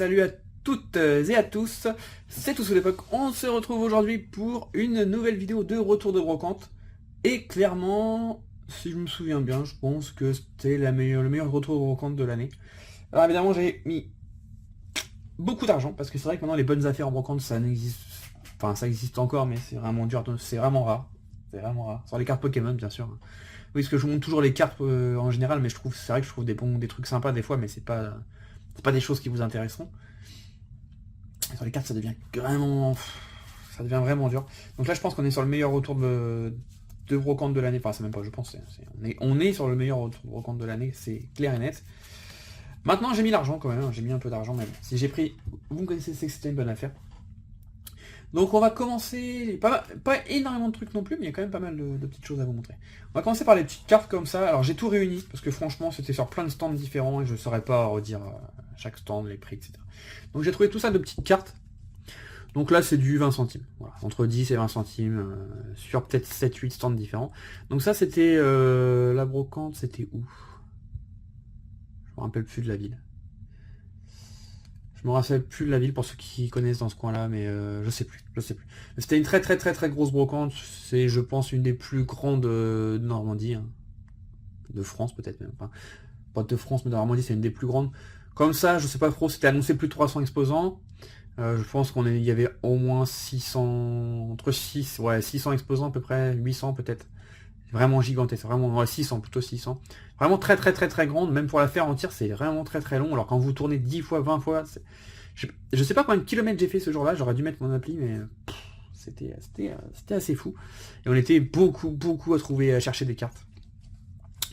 salut à toutes et à tous, c'est Tous sous l'époque. On se retrouve aujourd'hui pour une nouvelle vidéo de retour de brocante. Et clairement, si je me souviens bien, je pense que c'était le meilleur retour de brocante de l'année. Alors évidemment, j'ai mis beaucoup d'argent, parce que c'est vrai que maintenant les bonnes affaires en brocante, ça n'existe... Enfin, ça existe encore, mais c'est vraiment dur, c'est vraiment rare. C'est vraiment rare. Sur les cartes Pokémon, bien sûr. Oui, parce que je vous montre toujours les cartes en général, mais c'est vrai que je trouve des trucs sympas des fois, mais c'est pas des choses qui vous intéresseront. Et sur les cartes, ça devient vraiment dur. Donc là, je pense qu'on est sur le meilleur retour de brocante de l'année. Enfin, c'est même pas, je pense. On est sur le meilleur retour de brocante de l'année, c'est clair et net. Maintenant, j'ai mis l'argent quand même. J'ai mis un peu d'argent, mais bon. Si j'ai pris, vous me connaissez, c'est que c'était une bonne affaire. Donc on va commencer, pas énormément de trucs non plus, mais il y a quand même pas mal de petites choses à vous montrer. On va commencer par les petites cartes comme ça. Alors j'ai tout réuni, parce que franchement c'était sur plein de stands différents, et je ne saurais pas redire chaque stand, les prix, etc. Donc j'ai trouvé tout ça de petites cartes. Donc là c'est du 20 centimes, voilà, entre 10 et 20 centimes, sur peut-être 7-8 stands différents. Donc ça c'était la brocante, c'était où? Je me rappelle plus de la ville. Je me rappelle plus de la ville pour ceux qui connaissent dans ce coin-là, mais je sais plus. C'était une très grosse brocante. C'est, je pense, une des plus grandes de Normandie, hein. De France peut-être même. Enfin, pas de France, mais de Normandie, c'est une des plus grandes. Comme ça, je sais pas trop. C'était annoncé plus de 300 exposants. Je pense il y avait au moins 600, entre 600 exposants à peu près, 800 peut-être. Vraiment gigantesque, vraiment, ouais, 600, plutôt 600. Vraiment très grande, même pour la faire entière, c'est vraiment très long. Alors quand vous tournez 10 fois, 20 fois, je sais pas combien de kilomètres j'ai fait ce jour-là, j'aurais dû mettre mon appli, mais c'était assez fou. Et on était beaucoup à trouver, à chercher des cartes.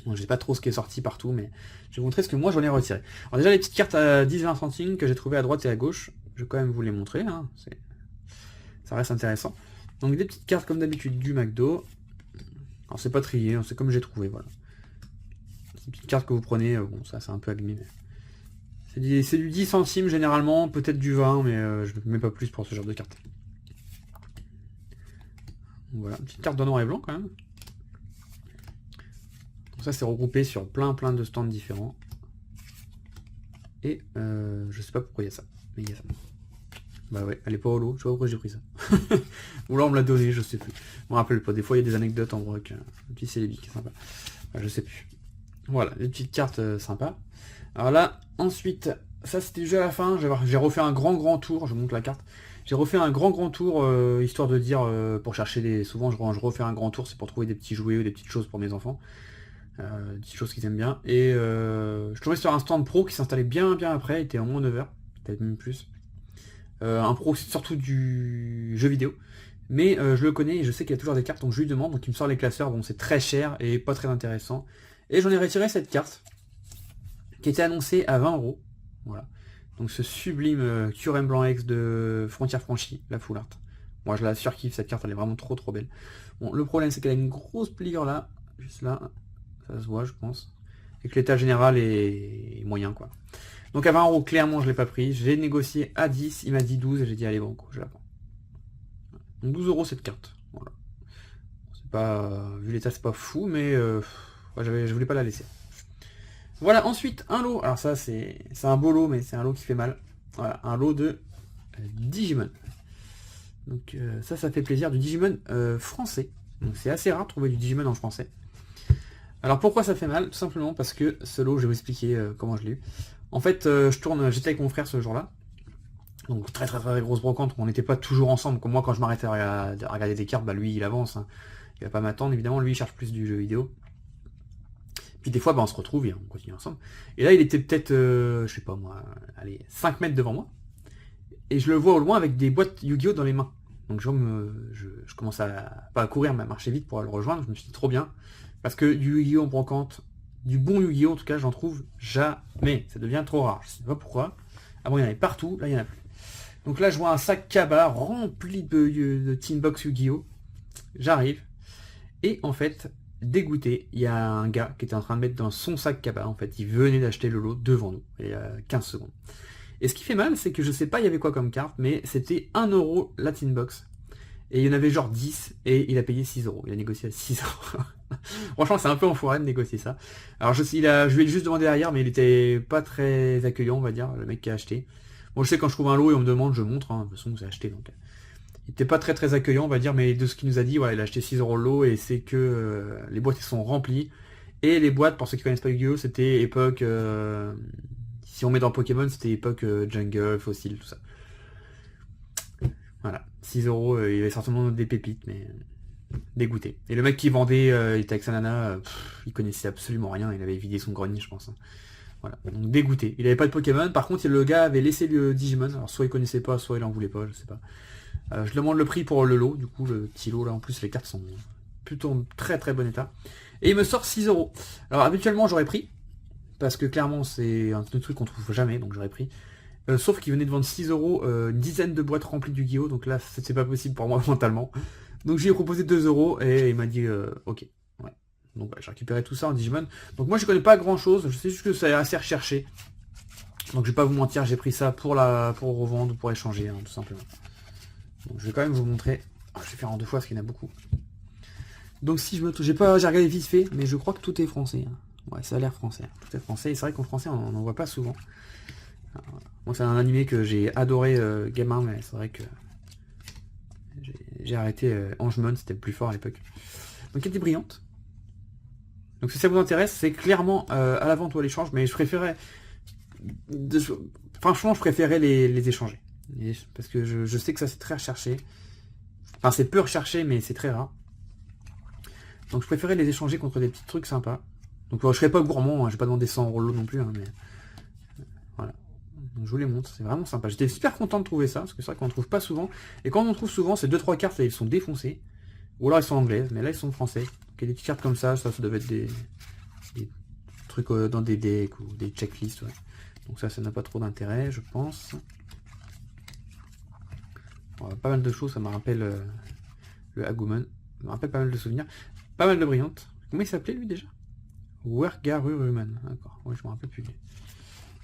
Bon, je sais pas trop ce qui est sorti partout, mais je vais vous montrer ce que moi j'en ai retiré. Alors déjà les petites cartes à 10-20 centimes que j'ai trouvées à droite et à gauche, je vais quand même vous les montrer, hein. Ça reste intéressant. Donc des petites cartes comme d'habitude du McDo. Alors c'est pas trié, c'est comme j'ai trouvé, voilà. C'est une petite carte que vous prenez, bon ça c'est un peu abîmé, mais c'est du 10 centimes généralement, peut-être du 20, mais je ne mets pas plus pour ce genre de carte. Donc, voilà, une petite carte de noir et blanc quand même. Donc ça c'est regroupé sur plein de stands différents. Et je sais pas pourquoi il y a ça, mais il y a ça. Bah ouais, elle est pas au lot, je sais pas pourquoi j'ai pris ça. Ou là on me l'a donné, je sais plus. Je me rappelle pas, des fois il y a des anecdotes en broc, un petit célébi qui est sympa. Bah, je sais plus. Voilà, des petites cartes sympas. Alors là, ensuite, ça c'était déjà à la fin, j'ai refait un grand tour, je vous montre la carte. J'ai refait un grand tour, histoire de dire, pour chercher des... Souvent je refais un grand tour, c'est pour trouver des petits jouets ou des petites choses pour mes enfants. Des petites choses qu'ils aiment bien. Et je tombais sur un stand pro qui s'installait bien après, il était en moins 9 heures, peut-être même plus. Un pro surtout du jeu vidéo. Mais je le connais et je sais qu'il y a toujours des cartes, donc je lui demande, donc il me sort les classeurs, bon c'est très cher et pas très intéressant. Et j'en ai retiré cette carte, qui était annoncée à 20 €. Voilà. Donc ce sublime Kyurem Blanc X de Frontières Franchies, la full art. Moi je la surkiffe, cette carte elle est vraiment trop belle. Bon, le problème c'est qu'elle a une grosse pliure là, juste là, ça se voit je pense. Et que l'état général est moyen quoi. Donc à 20 €, clairement je l'ai pas pris. J'ai négocié à 10, il m'a dit 12 et j'ai dit allez bon, je la prends. Donc 12 € cette carte. Voilà. C'est pas. Vu l'état c'est pas fou, mais je voulais pas la laisser. Voilà, ensuite un lot. Alors ça c'est un beau lot, mais c'est un lot qui fait mal. Voilà, un lot de Digimon. Donc ça fait plaisir, du Digimon français. Donc c'est assez rare de trouver du Digimon en français. Alors pourquoi ça fait mal? Tout simplement parce que ce lot, je vais vous expliquer comment je l'ai eu. En fait, j'étais avec mon frère ce jour-là. Donc très grosse brocante, on n'était pas toujours ensemble. Comme moi, quand je m'arrêtais à regarder des cartes, bah lui il avance, hein. Il va pas m'attendre, évidemment, lui il cherche plus du jeu vidéo. Puis des fois bah, on se retrouve et on continue ensemble. Et là il était peut-être, je sais pas moi, allez, 5 mètres devant moi. Et je le vois au loin avec des boîtes Yu-Gi-Oh dans les mains. Donc je commence pas à courir, mais à marcher vite pour le rejoindre. Je me suis dit trop bien. Parce que du Yu-Gi-Oh en brocante, du bon Yu-Gi-Oh en tout cas, j'en trouve jamais. Ça devient trop rare. Je sais pas pourquoi. Ah bon, il y en avait partout, là il y en a plus. Donc là je vois un sac Kaba rempli de Teen Box Yu-Gi-Oh. J'arrive. Et en fait, dégoûté, il y a un gars qui était en train de mettre dans son sac Kaba. En fait, il venait d'acheter le lot devant nous. Il y a 15 secondes. Et ce qui fait mal, c'est que je sais pas il y avait quoi comme carte, mais c'était 1 € la Teen Box. Et il y en avait genre 10, et il a payé 6 €. Il a négocié à 6 €. Franchement, c'est un peu enfoiré de négocier ça. Alors je lui ai juste demandé derrière, mais il était pas très accueillant, on va dire, le mec qui a acheté. Moi je sais quand je trouve un lot et on me demande, je montre, hein, de toute façon vous avez acheté donc. Il était pas très accueillant on va dire, mais de ce qu'il nous a dit, voilà, il a acheté 6 € le lot et c'est que les boîtes ils sont remplies. Et les boîtes, pour ceux qui connaissent pas Yu-Gi-Oh, c'était époque... si on met dans Pokémon, c'était époque Jungle, Fossil, tout ça. Voilà, 6 €, il y avait certainement des pépites, mais dégoûté. Et le mec qui vendait, il était avec sa nana, il connaissait absolument rien, il avait vidé son grenier, je pense. Hein. Voilà, donc dégoûté. Il avait pas de Pokémon, par contre, le gars avait laissé le Digimon, alors soit il connaissait pas, soit il en voulait pas, je sais pas. Je demande le prix pour le lot, du coup, le petit lot, là, en plus, les cartes sont plutôt en très bon état. Et il me sort 6 €. Alors, habituellement, j'aurais pris, parce que clairement, c'est un truc qu'on trouve jamais, donc j'aurais pris. Sauf qu'il venait de vendre 6 € une dizaine de boîtes remplies du Yu-Gi-Oh! Donc là, c'est pas possible pour moi mentalement. Donc j'ai proposé 2 € et il m'a dit ok. Ouais. Donc j'ai récupéré tout ça en Digimon. Donc moi je connais pas grand chose, je sais juste que ça est assez recherché. Donc je vais pas vous mentir, j'ai pris ça pour revendre ou pour échanger, hein, tout simplement. Donc je vais quand même vous montrer. Oh, je vais faire en 2 fois parce qu'il y en a beaucoup. Donc si je me j'ai regardé vite fait, mais je crois que tout est français. Hein. Ouais, ça a l'air français. Hein. Tout est français. Et c'est vrai qu'en français on n'en voit pas souvent. Alors, moi c'est un animé que j'ai adoré gamin, mais c'est vrai que j'ai arrêté Angemon, c'était le plus fort à l'époque. Donc elle était brillante. Donc si ça vous intéresse, c'est clairement à la vente ou à l'échange, mais je préférais... Franchement, je préférais les échanger. Parce que je sais que ça c'est très recherché. Enfin c'est peu recherché, mais c'est très rare. Donc je préférais les échanger contre des petits trucs sympas. Donc je serais pas gourmand, hein, j'ai pas demandé 100 € non plus, hein, mais... Voilà. Donc je vous les montre, c'est vraiment sympa. J'étais super content de trouver ça, parce que c'est vrai qu'on ne trouve pas souvent. Et quand on en trouve souvent, c'est 2-3 cartes, là, ils sont défoncés. Ou alors ils sont anglaises, mais là ils sont français. Donc il y a des petites cartes comme ça devait être des trucs dans des decks ou des checklists. Ouais. Donc ça n'a pas trop d'intérêt, je pense. Bon, pas mal de choses, ça me rappelle le Agumon. Ça me rappelle pas mal de souvenirs. Pas mal de brillantes. Comment il s'appelait lui déjà? Wergaruruman. D'accord, ouais, je me rappelle plus.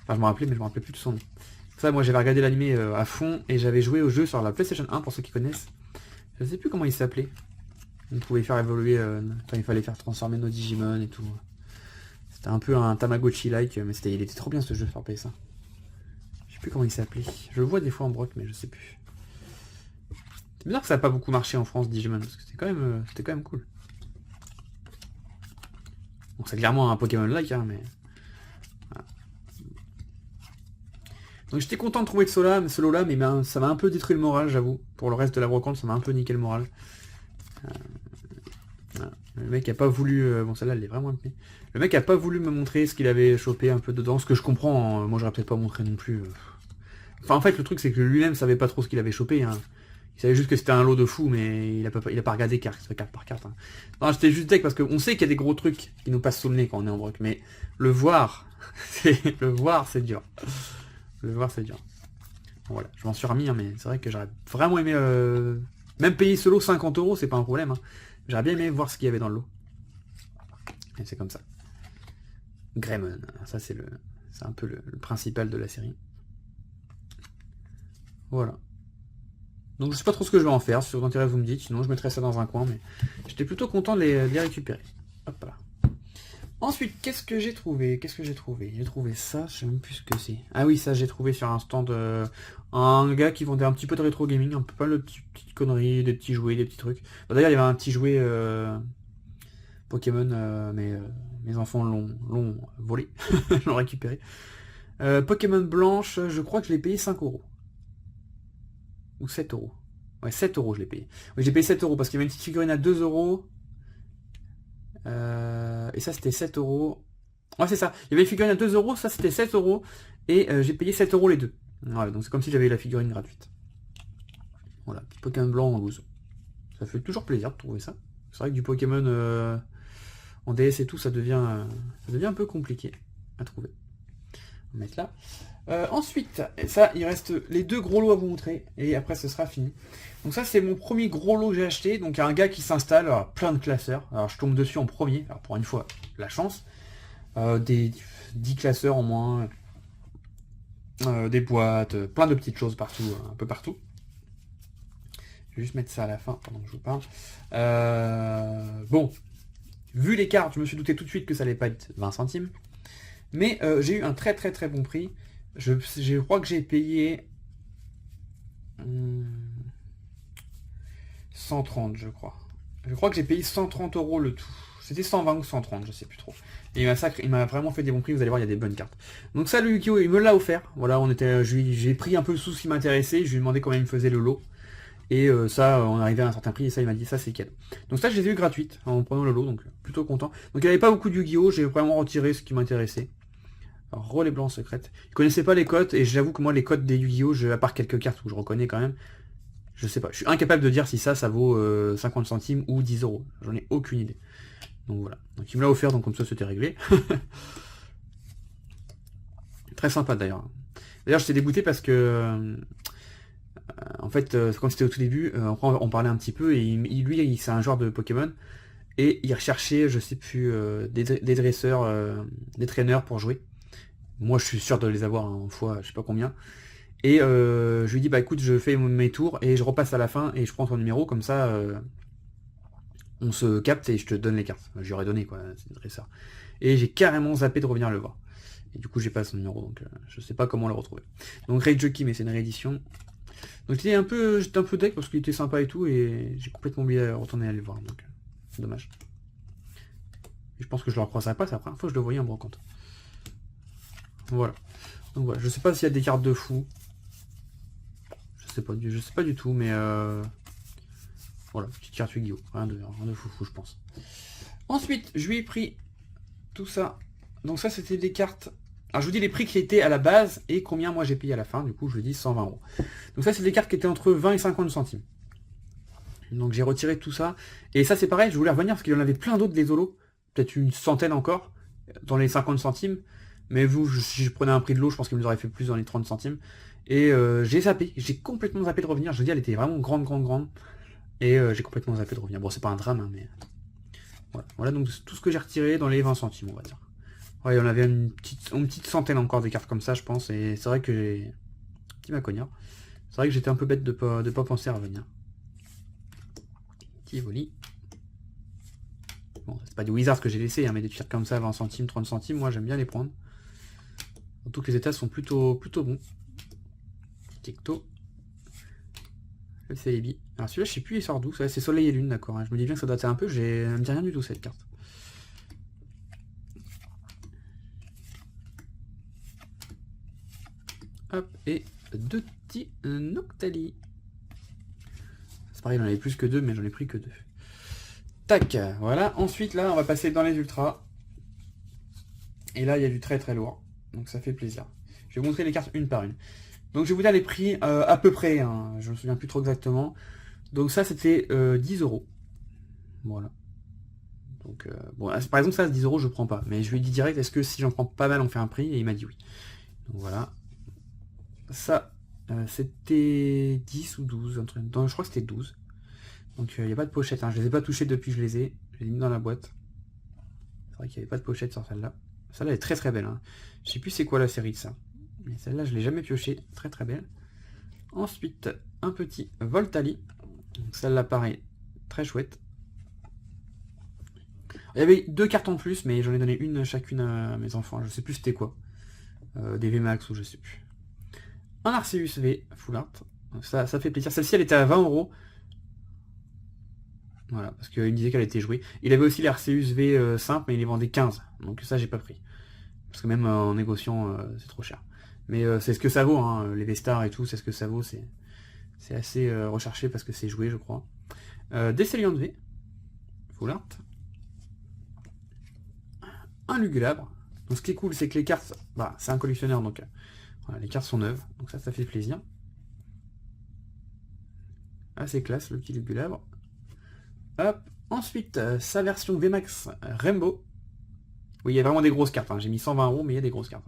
Enfin je me rappelais, mais je me rappelais plus de son nom. Ça, moi j'avais regardé l'animé à fond et j'avais joué au jeu sur la PlayStation 1 pour ceux qui connaissent. Je sais plus comment il s'appelait. On pouvait faire évoluer, quand il fallait faire transformer nos Digimon et tout. C'était un peu un Tamagotchi-like, mais il était trop bien ce jeu sur PS1. Je sais plus comment il s'appelait. Je le vois des fois en broc, mais je sais plus. C'est bizarre que ça n'a pas beaucoup marché en France, Digimon, parce que c'était quand même cool. Bon, c'est clairement un Pokémon-like, hein, mais... Voilà. Donc j'étais content de trouver ce lot-là, mais ben, ça m'a un peu détruit le moral, j'avoue. Pour le reste de la brocante, ça m'a un peu niqué le moral. Voilà. Le mec a pas voulu... bon, celle-là, elle est vraiment épée. Le mec a pas voulu me montrer ce qu'il avait chopé un peu dedans, ce que je comprends. Hein. Moi, j'aurais peut-être pas montré non plus. Enfin, en fait, le truc, c'est que lui-même savait pas trop ce qu'il avait chopé. Hein. Il savait juste que c'était un lot de fou, mais il a pas regardé carte par carte. Hein. Non, j'étais juste deck parce qu'on sait qu'il y a des gros trucs qui nous passent sous le nez quand on est en broc, mais le voir, c'est dur. Le voir, c'est dur. Bon, voilà, je m'en suis remis, hein, mais c'est vrai que j'aurais vraiment aimé... Même payer ce lot 50 €, c'est pas un problème. Hein. J'aurais bien aimé voir ce qu'il y avait dans le lot. Et c'est comme ça. Greymon, ça c'est un peu le principal de la série. Voilà. Donc je sais pas trop ce que je vais en faire, si ça vous intéresse vous me dites, sinon je mettrai ça dans un coin, mais j'étais plutôt content de les récupérer. Hop là. Ensuite, qu'est-ce que j'ai trouvé? J'ai trouvé ça, je sais même plus ce que c'est. Ah oui, ça j'ai trouvé sur un stand, un gars qui vendait un petit peu de rétro gaming, un peu pas de petites conneries, des petits jouets, des petits trucs. D'ailleurs, il y avait un petit jouet Pokémon, mais mes enfants l'ont volé, l'ont récupéré. Pokémon Blanche, je crois que je l'ai payé 5 €. Ou 7 €. Ouais, 7 € je l'ai payé. Oui, j'ai payé 7 € parce qu'il y avait une petite figurine à 2 €. Et ça c'était 7 €. Ouais c'est ça. Il y avait une figurine à 2 €, ça c'était 7 €. Et j'ai payé 7 € les deux. Voilà, donc c'est comme si j'avais eu la figurine gratuite. Voilà, petit Pokémon blanc en loose. Ça fait toujours plaisir de trouver ça. C'est vrai que du Pokémon en DS et tout, ça devient un peu compliqué à trouver. On va mettre là. Ensuite, ça, il reste les 2 gros lots à vous montrer, et après ce sera fini. Donc ça, c'est mon premier gros lot que j'ai acheté. Donc il y a un gars qui s'installe, plein de classeurs. Alors je tombe dessus en premier, alors pour une fois, la chance. Des 10 classeurs en moins, des boîtes, plein de petites choses partout, un peu partout. Je vais juste mettre ça à la fin pendant que je vous parle. Bon, vu les cartes, je me suis douté tout de suite que ça allait pas être 20 centimes. Mais j'ai eu un très bon prix. Je crois que j'ai payé 130, je crois. Je crois que j'ai payé 130 € le tout. C'était 120 ou 130, je sais plus trop. Et il m'a vraiment fait des bons prix, vous allez voir, il y a des bonnes cartes. Donc ça, le Yu-Gi-Oh, il me l'a offert. Voilà, j'ai pris un peu le sous qui m'intéressait, je lui ai demandé combien il me faisait le lot. Et ça, on arrivait à un certain prix, et ça, il m'a dit, ça, c'est cadeau. Donc ça, je les ai eu gratuites, en prenant le lot, donc plutôt content. Donc il n'y avait pas beaucoup de Yu-Gi-Oh, j'ai vraiment retiré ce qui m'intéressait. Alors, relais blanc secrète. Ils connaissaient pas les codes, et j'avoue que moi, les codes des Yu-Gi-Oh, à part quelques cartes où je reconnais quand même, je sais pas. Je suis incapable de dire si ça vaut 50 centimes ou 10 €. J'en ai aucune idée. Donc voilà. Donc il me l'a offert, donc comme ça c'était réglé. Très sympa d'ailleurs. D'ailleurs j'étais dégoûté parce que en fait quand c'était au tout début, on parlait un petit peu et lui c'est un joueur de Pokémon et il recherchait je sais plus des dresseurs, des traîneurs pour jouer. Moi je suis sûr de les avoir en fois je sais pas combien. Et je lui dis bah écoute je fais mes tours et je repasse à la fin et je prends ton numéro comme ça on se capte et je te donne les cartes. Je lui aurais donné quoi, c'est très ça. Et j'ai carrément zappé de revenir le voir. Et du coup j'ai pas son numéro donc je sais pas comment le retrouver. Donc Raid Jockey mais c'est une réédition. Donc j'étais un peu deck parce qu'il était sympa et tout et j'ai complètement oublié de retourner aller le voir donc c'est dommage. Et je pense que je le recroiserai pas, c'est la première fois que je le voyais en brocante. Voilà. Donc voilà, je sais pas s'il y a des cartes de fou. Je sais pas du tout mais voilà, petite carte Yu-Gi-Oh! Rien de foufou, je pense. Ensuite, je lui ai pris tout ça. Donc ça, c'était des cartes. Alors, je vous dis les prix qui étaient à la base et combien moi j'ai payé à la fin. Du coup, je lui dis 120 €. Donc ça, c'est des cartes qui étaient entre 20 et 50 centimes. Donc j'ai retiré tout ça. Et ça, c'est pareil, je voulais revenir parce qu'il y en avait plein d'autres des holos. Peut-être une centaine encore dans les 50 centimes. Mais vous, si je prenais un prix de l'eau, je pense qu'il nous aurait fait plus dans les 30 centimes. Et j'ai zappé. J'ai complètement zappé de revenir. Je veux dire, elle était vraiment grande. Et j'ai complètement zappé de revenir. Bon, c'est pas un drame, hein, mais... Voilà, donc tout ce que j'ai retiré dans les 20 centimes, on va dire. Ouais, il y en avait une petite centaine encore des cartes comme ça, je pense. Et c'est vrai que j'ai... Petit macognard. C'est vrai que j'étais un peu bête de pas penser à revenir. Tivoli. Bon, c'est pas du Wizard que j'ai laissé, hein, mais des cartes comme ça, 20 centimes, 30 centimes, moi j'aime bien les prendre. Surtout que les états sont plutôt bons. Ticto. Le Celebi. Alors celui-là, je sais plus, il sort d'où. C'est Soleil et Lune, d'accord. Hein. Je me dis bien que ça datait un peu, elle me dit rien du tout cette carte. Hop, et deux petits Noctali. C'est pareil, j'en avais plus que deux, mais j'en ai pris que deux. Tac, voilà. Ensuite, là, on va passer dans les ultras. Et là, il y a du très lourd. Donc ça fait plaisir. Je vais vous montrer les cartes une par une. Donc je vais vous dire les prix à peu près, hein, je me souviens plus trop exactement. Donc ça c'était 10 €. Voilà. Donc bon, par exemple ça 10 € je prends pas. Mais je lui ai dit direct, est-ce que si j'en prends pas mal on fait un prix? Et il m'a dit oui. Donc voilà. Ça c'était 10 ou 12, un truc. Non, je crois que c'était 12. Donc il n'y a pas de pochette, hein. Je les ai pas touchés depuis que je les ai. Je les ai mis dans la boîte. C'est vrai qu'il n'y avait pas de pochette sur celle-là. Celle-là est très belle. Hein. Je sais plus c'est quoi la série de ça. Mais celle-là, je l'ai jamais pioché. Très belle. Ensuite, un petit Voltali. Donc celle-là, pareil, très chouette. Il y avait deux cartes en plus, mais j'en ai donné une chacune à mes enfants. Je sais plus c'était quoi. Des VMAX ou je sais plus. Un Arceus V, Full Art. Donc ça fait plaisir. Celle-ci, elle était à 20 €. Voilà, parce qu'il me disait qu'elle était jouée. Il avait aussi les Arceus V simple, mais il les vendait 15. Donc ça, j'ai pas pris. Parce que même en négociant, c'est trop cher. Mais c'est ce que ça vaut, hein, les V-Stars et tout, c'est ce que ça vaut, c'est assez recherché parce que c'est joué, je crois. Desceliant V, Full Art. Un Lugulabre. Donc ce qui est cool, c'est que les cartes, bah, c'est un collectionneur, donc voilà, les cartes sont neuves, donc ça fait plaisir. Assez classe, le petit Lugulabre. Hop, ensuite, sa version VMAX Rainbow. Oui, il y a vraiment des grosses cartes, hein. J'ai mis 120 €, mais il y a des grosses cartes.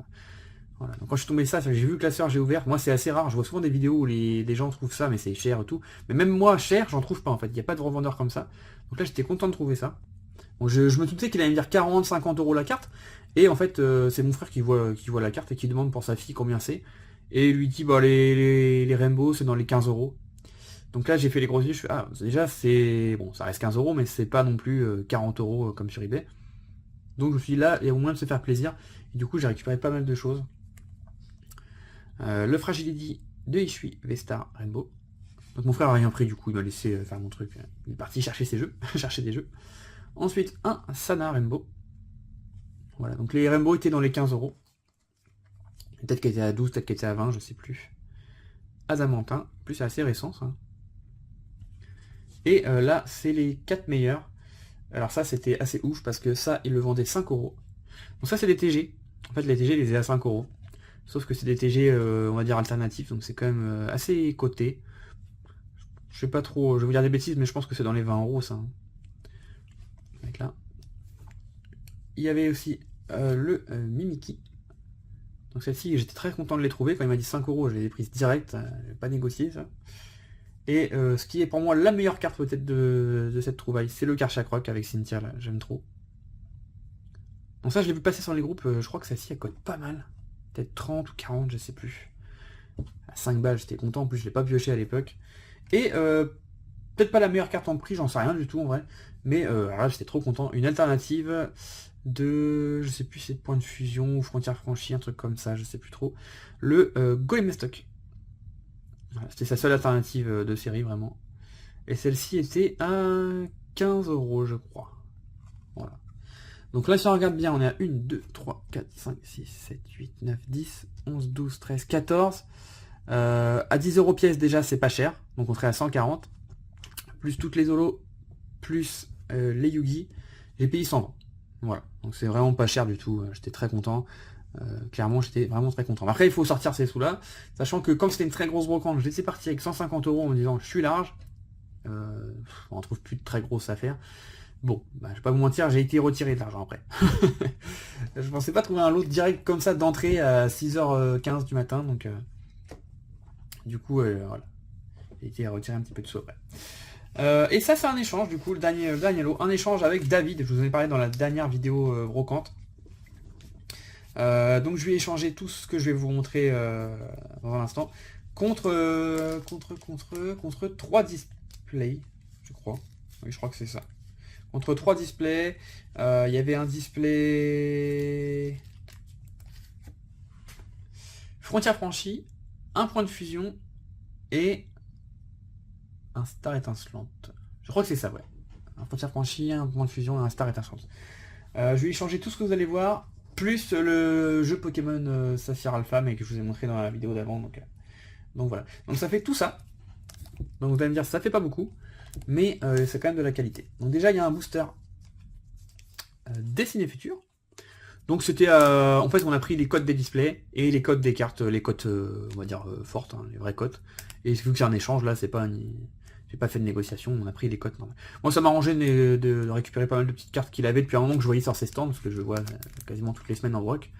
Voilà. Donc quand je suis tombé ça, j'ai vu le classeur, j'ai ouvert. Moi, c'est assez rare. Je vois souvent des vidéos où des gens trouvent ça, mais c'est cher et tout. Mais même moi, cher, j'en trouve pas en fait. Il n'y a pas de revendeur comme ça. Donc là, j'étais content de trouver ça. Bon, je me doutais qu'il allait me dire 40, 50 € la carte. Et en fait, c'est mon frère qui voit la carte et qui demande pour sa fille combien c'est. Et il lui dit, bah, les Rainbow, c'est dans les 15 €. Donc là, j'ai fait les gros yeux. Je fais, ah, déjà, c'est. Bon, ça reste 15 €, mais c'est pas non plus 40 € comme sur eBay. Donc je me suis dit, là, il y a au moins de se faire plaisir. Et du coup, j'ai récupéré pas mal de choses. Le Fragility de Ishui, V-Star, Rainbow. Donc mon frère a rien pris, du coup il m'a laissé faire mon truc. Il est parti chercher ses jeux, chercher des jeux. Ensuite, un Sana Rainbow. Voilà, donc les Rainbow étaient dans les 15 €. Peut-être qu'elle était à 12, peut-être qu'elle était à 20, je sais plus. Adamantin, plus c'est assez récent ça. Et là, c'est les 4 meilleurs. Alors ça, c'était assez ouf parce que ça, ils le vendaient 5 €. Donc ça, c'est des TG. En fait, les TG, ils les étaient à 5 €. Sauf que c'est des TG, on va dire, alternatifs, donc c'est quand même assez coté. Je sais pas trop, je vais vous dire des bêtises, mais je pense que c'est dans les 20 € ça. Avec là. Il y avait aussi le Mimiki. Donc celle-ci, j'étais très content de les trouver. Quand il m'a dit 5 €, je les ai prises direct, j'ai pas négocié ça. Et ce qui est pour moi la meilleure carte peut-être de cette trouvaille, c'est le Karchak avec Cynthia là, j'aime trop. Donc ça je l'ai vu passer sur les groupes, je crois que celle-ci elle cote pas mal. Peut-être 30 ou 40, je sais plus. À 5 balles, j'étais content, en plus je l'ai pas pioché à l'époque. Et peut-être pas la meilleure carte en prix, j'en sais rien du tout en vrai. Mais alors là j'étais trop content. Une alternative de, je sais plus, c'est point de fusion ou frontière franchie, un truc comme ça, je sais plus trop. Le Golemestock. Voilà, c'était sa seule alternative de série vraiment. Et celle-ci était à 15 € je crois. Voilà. Donc là si on regarde bien, on est à 1, 2, 3, 4, 5, 6, 7, 8, 9, 10, 11, 12, 13, 14. À 10 € pièce déjà c'est pas cher. Donc on serait à 140. Plus toutes les holos, plus les Yugi. J'ai payé 120. Voilà. Donc c'est vraiment pas cher du tout. J'étais très content. Clairement j'étais vraiment très content. Après il faut sortir ces sous là, sachant que comme c'était une très grosse brocante, je laissais partir avec 150 € en me disant je suis large, on trouve plus de très grosses affaires. Bon, bah, je vais pas vous mentir, j'ai été retiré de l'argent après. Je pensais pas trouver un lot direct comme ça d'entrée à 6h15 du matin, donc du coup voilà, j'ai été retiré un petit peu de sous après. Et ça c'est un échange, du coup le dernier lot, un échange avec David, je vous en ai parlé dans la dernière vidéo brocante. Donc je lui ai échangé tout ce que je vais vous montrer dans un instant contre 3 displays, je crois. Oui, je crois que c'est ça. Contre 3 displays, il y avait un display frontière franchie, un point de fusion et un star étincelante. Je crois que c'est ça, ouais. Un frontière franchie, un point de fusion et un star étincelante. Je vais échanger tout ce que vous allez voir, plus le jeu Pokémon Saphir Alpha, mais que je vous ai montré dans la vidéo d'avant. Donc voilà. Donc ça fait tout ça. Donc vous allez me dire, ça fait pas beaucoup, mais c'est quand même de la qualité. Donc déjà, il y a un booster Destiné Futur. Donc c'était, en fait, on a pris les codes des displays et les codes des cartes, les codes, on va dire, fortes, hein, les vraies codes. Et vu que c'est un échange, là, c'est pas... J'ai pas fait de négociation, on a pris les cotes normales. Moi ça m'arrangeait de récupérer pas mal de petites cartes qu'il avait depuis un moment que je voyais sur ses stands, parce que je le vois quasiment toutes les semaines en broc.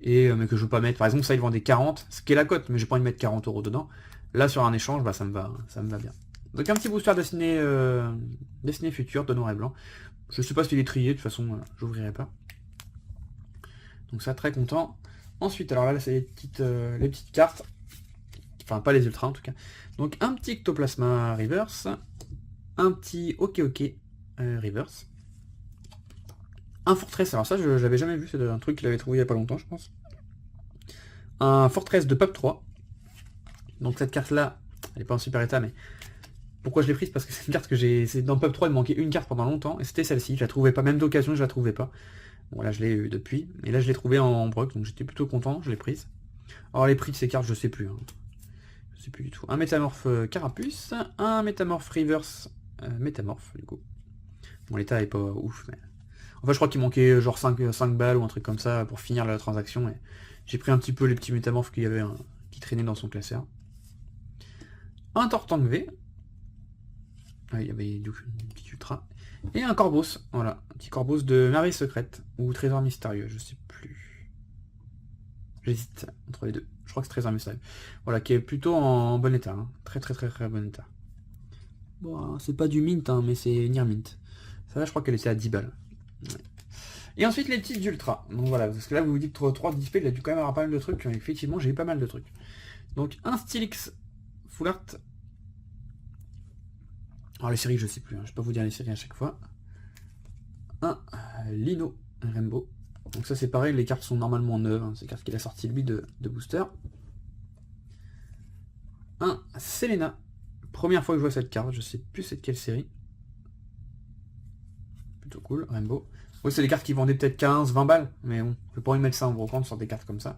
Et mais que je veux pas mettre. Par exemple ça il vendait 40, ce qui est la cote, mais j'ai pas envie de mettre 40 € dedans. Là sur un échange, bah ça me va bien. Donc un petit booster dessiné futur de noir et blanc. Je sais pas s'il est trié, de toute façon j'ouvrirai pas. Donc ça très content. Ensuite alors là c'est les petites cartes. Enfin pas les ultras en tout cas. Donc un petit Ectoplasma Reverse, un petit OK Reverse, un Fortress, alors ça je l'avais jamais vu, c'est un truc qu'il avait trouvé il y a pas longtemps je pense. Un Fortress de Pub 3. Donc cette carte là, elle est pas en super état, mais pourquoi je l'ai prise? Parce que c'est une carte que c'est dans Pub 3, il me manquait une carte pendant longtemps, et c'était celle-ci, je la trouvais pas, même d'occasion je la trouvais pas. Bon là je l'ai eu depuis, et là je l'ai trouvée en broc, donc j'étais plutôt content, je l'ai prise. Alors les prix de ces cartes je sais plus, hein. Je sais plus du tout. Un métamorphe Carapuce, un métamorphe Reverse métamorphe du coup. Bon l'état est pas ouf, mais... Enfin je crois qu'il manquait genre 5 balles ou un truc comme ça pour finir la transaction, et j'ai pris un petit peu les petits métamorphes qu'il y avait qui traînaient dans son classeur. Un Tortank V. Ah, il y avait du petit ultra. Et un Corvos, voilà. Un petit Corvos de Merveille Secrète, ou Trésor Mystérieux, je sais plus. J'hésite entre les deux. Je crois que c'est Trésor Mystérieux. Voilà, qui est plutôt en bon état. Hein. Très bon état. Bon, c'est pas du mint, hein, mais c'est near mint. Ça là, je crois qu'elle était à 10 balles. Ouais. Et ensuite, les petites ultras. Donc voilà, parce que là, vous vous dites 3 displays, il a dû quand même avoir pas mal de trucs. Effectivement, j'ai eu pas mal de trucs. Donc, un Stylix Full Art. Alors, les séries, je sais plus. Hein, je vais pas vous dire les séries à chaque fois. Un Lino Rainbow. Donc ça, c'est pareil, les cartes sont normalement neuves. Hein, c'est cartes qu'il a sorti lui de booster. Selena. Première fois que je vois cette carte, je sais plus c'est de quelle série. Plutôt cool, Rainbow. Oui, c'est des cartes qui vendaient peut-être 15, 20 balles, mais bon, je peux pas y mettre ça en brocante sur des cartes comme ça.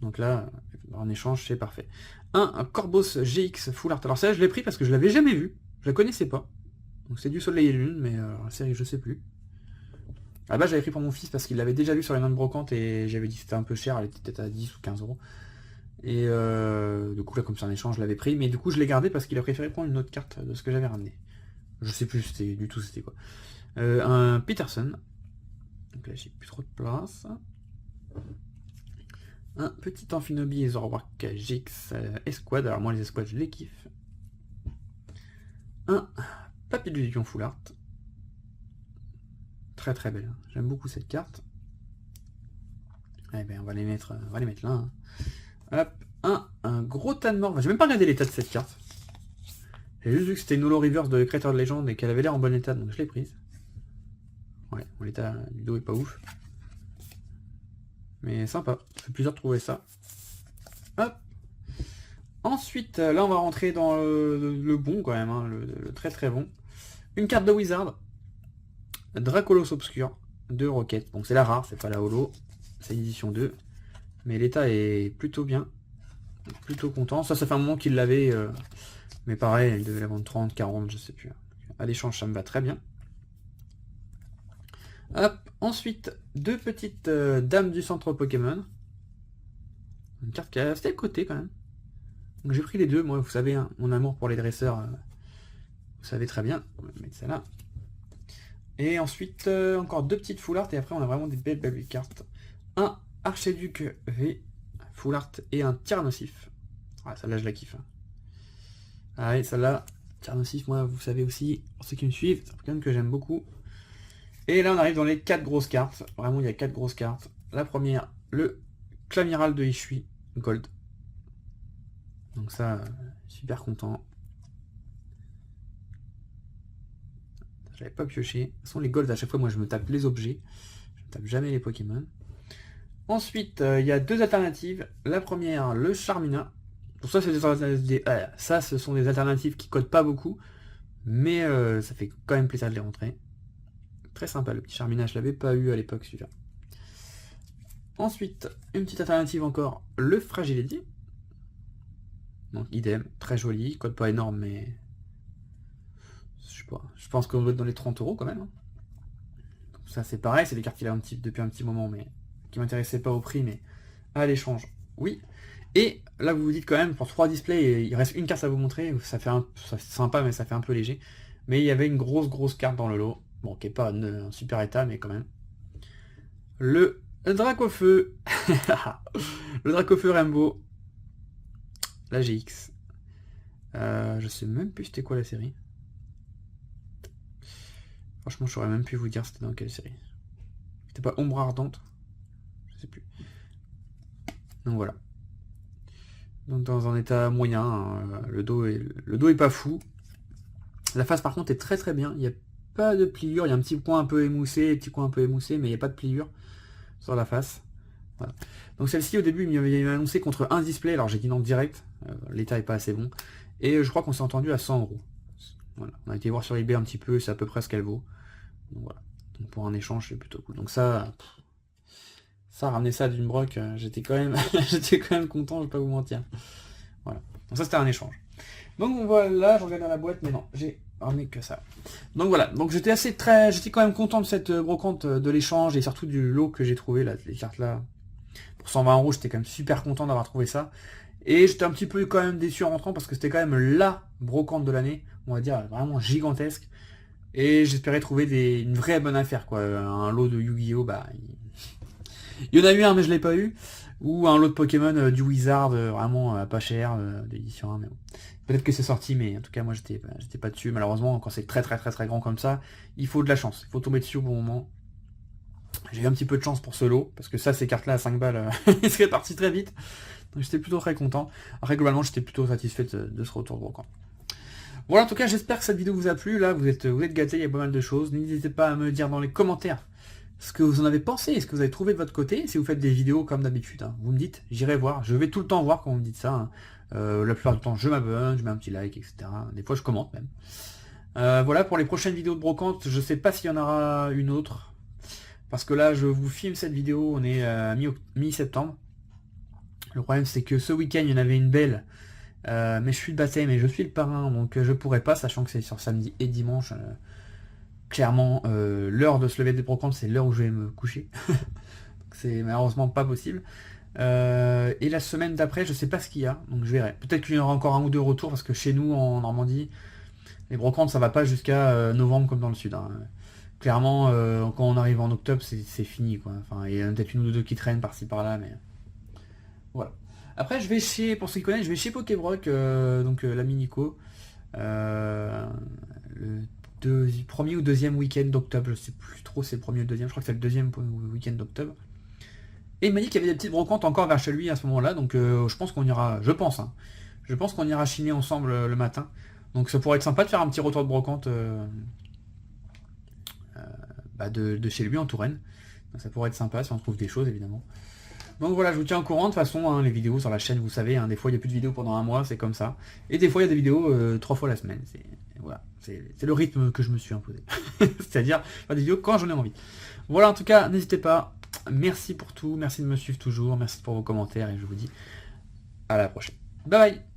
Donc là, en échange, c'est parfait. Un Corvos GX Full Art. Alors ça, je l'ai pris parce que je l'avais jamais vu. Je la connaissais pas. Donc c'est du Soleil et Lune, mais la série, je sais plus. Ah bah j'avais pris pour mon fils parce qu'il l'avait déjà vu sur les mains de brocante et j'avais dit que c'était un peu cher, elle était peut-être à 10 ou 15 euros. Et du coup là comme c'est un échange je l'avais pris, mais du coup je l'ai gardé parce qu'il a préféré prendre une autre carte de ce que j'avais ramené. Je sais plus du tout c'était quoi. Un Peterson. Donc là j'ai plus trop de place. Un petit Amphinobi Zoroark GX Escouade, alors moi les escouades je les kiffe. Un Papillusion Full Art. Très très belle, j'aime beaucoup cette carte. Eh ben on va les mettre là. Hein. Hop, un gros tas de mort. J'ai même pas regardé l'état de cette carte. J'ai juste vu que c'était une holo reverse de Creator de Légende et qu'elle avait l'air en bon état, donc je l'ai prise. Ouais, bon, l'état du dos est pas ouf. Mais sympa, ça fait plaisir de trouver ça. Hop. Ensuite, là on va rentrer dans le bon quand même, hein, le très très bon. Une carte de Wizard. Dracolos Obscur de Rocket. Bon c'est la rare, c'est pas la holo. C'est l'édition 2. Mais l'état est plutôt bien. Plutôt content. Ça fait un moment qu'il l'avait. Mais pareil, il devait la vendre 30, 40, je sais plus. À l'échange, ça me va très bien. Hop. Ensuite, deux petites dames du centre Pokémon. Une carte qui a resté à côté quand même. Donc j'ai pris les deux. Moi, vous savez, hein, mon amour pour les dresseurs, vous savez très bien. On va mettre ça là. Et ensuite, encore deux petites full art. Et après, on a vraiment des belles cartes. Un Archiduc V, full art et un Tyrannosif. Ah, celle-là, je la kiffe. Hein. Ah ouais, celle-là, Tyrannosif, moi, vous savez aussi, pour ceux qui me suivent, c'est un Pokémon que j'aime beaucoup. Et là, on arrive dans les 4 grosses cartes. Vraiment, il y a 4 grosses cartes. La première, le Clamiral de Hishui Gold. Donc ça, super content. Je l'avais pas pioché. De toute façon, les Golds, à chaque fois, moi, je me tape les objets. Je ne tape jamais les Pokémon. Ensuite, il y a deux alternatives. La première, le Charmina. Pour ça, ça, ce sont des alternatives qui codent pas beaucoup. Mais ça fait quand même plaisir de les rentrer. Très sympa, le petit Charmina. Je l'avais pas eu à l'époque, celui-là. Ensuite, une petite alternative encore. Le Fragility. Donc, idem. Très joli. Code pas énorme, mais... Je sais pas. Je pense qu'on doit être dans les 30 € quand même. Hein. Ça, c'est pareil. C'est des cartes qu'il a depuis un petit moment, mais... qui m'intéressait pas au prix, mais à l'échange, oui. Et là, vous vous dites quand même, pour 3 displays, il reste une carte à vous montrer, ça fait ça c'est sympa, mais ça fait un peu léger. Mais il y avait une grosse carte dans le lot, bon, qui est pas un super état, mais quand même. Le Dracofeu, le Dracofeu Rainbow, la GX. Je sais même plus c'était quoi la série. Franchement, je saurais même plus vous dire c'était dans quelle série. C'était pas Ombre Ardente. Je sais plus. Donc voilà. Donc dans un état moyen, hein, le dos est pas fou. La face par contre est très bien. Il n'y a pas de pliure. Il y a un petit coin un peu émoussé, mais il n'y a pas de pliure sur la face. Voilà. Donc celle-ci au début il m'avait annoncé contre un display. Alors j'ai dit non direct. L'état est pas assez bon. Et je crois qu'on s'est entendu à 100 €. Voilà. On a été voir sur eBay un petit peu. C'est à peu près ce qu'elle vaut. Donc voilà. Donc pour un échange c'est plutôt cool. Donc ça. Ramener ça d'une broc, j'étais quand même content, je vais pas vous mentir. Voilà. Donc ça c'était un échange. Donc voilà, je regarde dans la boîte, mais non, j'ai ramené que ça. Donc voilà, donc j'étais quand même content de cette brocante de l'échange et surtout du lot que j'ai trouvé là, les cartes là. Pour 120 €, j'étais quand même super content d'avoir trouvé ça. Et j'étais un petit peu quand même déçu en rentrant parce que c'était quand même la brocante de l'année, on va dire vraiment gigantesque. Et j'espérais trouver une vraie bonne affaire quoi. Un lot de Yu-Gi-Oh, bah. Il y en a eu un mais je l'ai pas eu. Ou un lot de Pokémon du Wizard, vraiment pas cher, d'édition 1, mais bon. Peut-être que c'est sorti, mais en tout cas moi j'étais pas dessus. Malheureusement, quand c'est très grand comme ça, il faut de la chance. Il faut tomber dessus au bon moment. J'ai eu un petit peu de chance pour ce lot, parce que ça, ces cartes-là à 5 balles, ils seraient partis très vite. Donc j'étais plutôt très content. Après, globalement, j'étais plutôt satisfait de ce retour de brocante. Voilà, en tout cas, j'espère que cette vidéo vous a plu. Là, vous êtes gâtés, il y a pas mal de choses. N'hésitez pas à me dire dans les commentaires ce que vous en avez pensé, ce que vous avez trouvé de votre côté, si vous faites des vidéos comme d'habitude. Hein. Vous me dites, j'irai voir, je vais tout le temps voir quand vous me dites ça. Hein. La plupart du temps je m'abonne, je mets un petit like, etc. Des fois je commente même. Voilà pour les prochaines vidéos de brocante, je sais pas s'il y en aura une autre. Parce que là je vous filme cette vidéo, on est à mi-septembre. Le problème c'est que ce week-end il y en avait une belle. Mais je suis le baptême et je suis le parrain, donc je pourrais pas, sachant que c'est sur samedi et dimanche. Clairement, l'heure de se lever des brocantes, c'est l'heure où je vais me coucher. C'est malheureusement pas possible. Et la semaine d'après, je sais pas ce qu'il y a, donc je verrai. Peut-être qu'il y aura encore un ou deux retours, parce que chez nous, en Normandie, les brocantes, ça va pas jusqu'à novembre comme dans le sud. Hein. Clairement, quand on arrive en octobre, c'est fini, quoi. Enfin, il y en a peut-être une ou deux qui traînent par-ci par-là, mais voilà. Après, je vais chez, pour ceux qui connaissent, je vais chez Pokébrock, donc l'ami Nico. Le premier ou deuxième week-end d'octobre, je sais plus trop si c'est le premier ou le deuxième, je crois que c'est le deuxième week-end d'octobre. Et il m'a dit qu'il y avait des petites brocantes encore vers chez lui à ce moment-là, donc je pense qu'on ira, je pense qu'on ira chiner ensemble le matin. Donc ça pourrait être sympa de faire un petit retour de brocante de chez lui en Touraine. Donc ça pourrait être sympa si on trouve des choses évidemment. Donc voilà, je vous tiens au courant. De toute façon, hein, les vidéos sur la chaîne, vous savez, hein, des fois il n'y a plus de vidéos pendant un mois, c'est comme ça. Et des fois il y a des vidéos 3 fois la semaine. Voilà, c'est le rythme que je me suis imposé. C'est-à-dire faire des vidéos quand j'en ai envie. Voilà, en tout cas, n'hésitez pas. Merci pour tout, merci de me suivre toujours, merci pour vos commentaires et je vous dis à la prochaine. Bye bye.